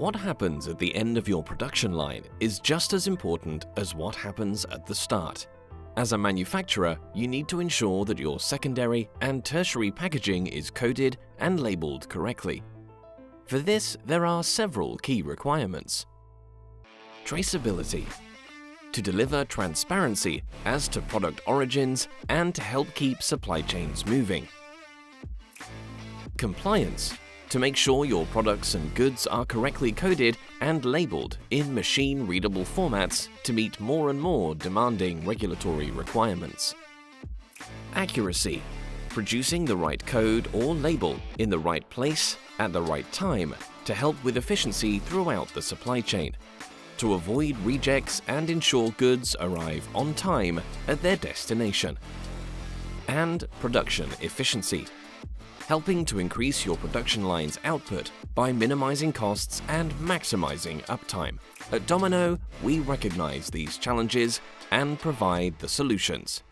What happens at the end of your production line is just as important as what happens at the start. As a manufacturer, you need to ensure that your secondary and tertiary packaging is coded and labeled correctly. For this, there are several key requirements. Traceability. To deliver transparency as to product origins and to help keep supply chains moving. Compliance. To make sure your products and goods are correctly coded and labeled in machine-readable formats to meet more and more demanding regulatory requirements. Accuracy. Producing the right code or label in the right place at the right time to help with efficiency throughout the supply chain, to avoid rejects and ensure goods arrive on time at their destination. And production efficiency. Helping to increase your production line's output by minimizing costs and maximizing uptime. At Domino, we recognize these challenges and provide the solutions.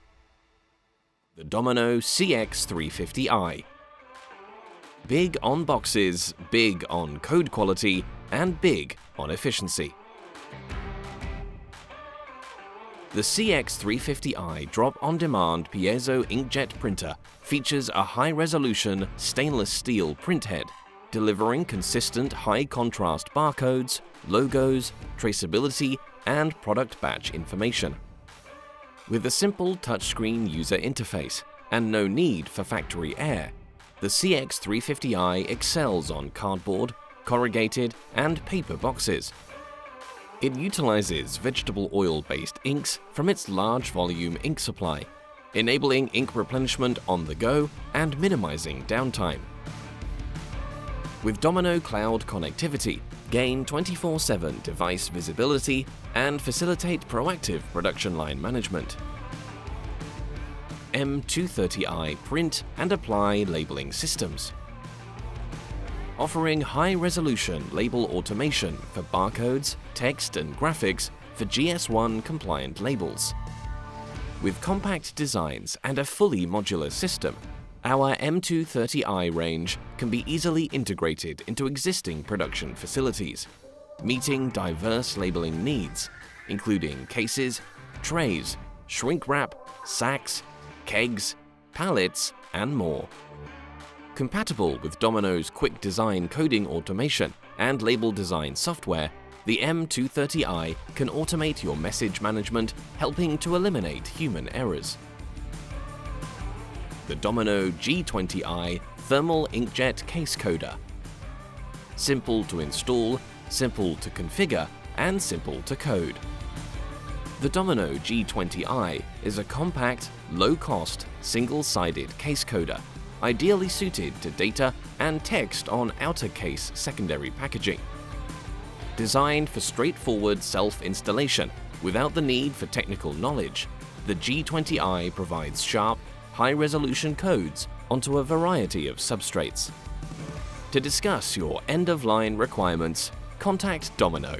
The Domino CX350i. Big on boxes, big on code quality, and big on efficiency. The CX350i drop-on-demand piezo inkjet printer features a high-resolution stainless steel printhead, delivering consistent high-contrast barcodes, logos, traceability, and product batch information. With a simple touchscreen user interface and no need for factory air, the CX350i excels on cardboard, corrugated, and paper boxes. It utilizes vegetable oil-based inks from its large volume ink supply, enabling ink replenishment on the go and minimizing downtime. With Domino Cloud connectivity, gain 24/7 device visibility and facilitate proactive production line management. M230i print and apply labeling systems. Offering high-resolution label automation for barcodes, text and graphics for GS1 compliant labels. With compact designs and a fully modular system, our M230i range can be easily integrated into existing production facilities, meeting diverse labeling needs, including cases, trays, shrink wrap, sacks, kegs, pallets, and more. Compatible with Domino's quick design coding automation and label design software, the M230i can automate your message management, helping to eliminate human errors. The Domino G20i thermal inkjet case coder. Simple to install, simple to configure, and simple to code. The Domino G20i is a compact, low-cost, single-sided case coder, ideally suited to data and text on outer case secondary packaging. Designed for straightforward self-installation without the need for technical knowledge, the G20i provides sharp, high-resolution codes onto a variety of substrates. To discuss your end-of-line requirements, contact Domino.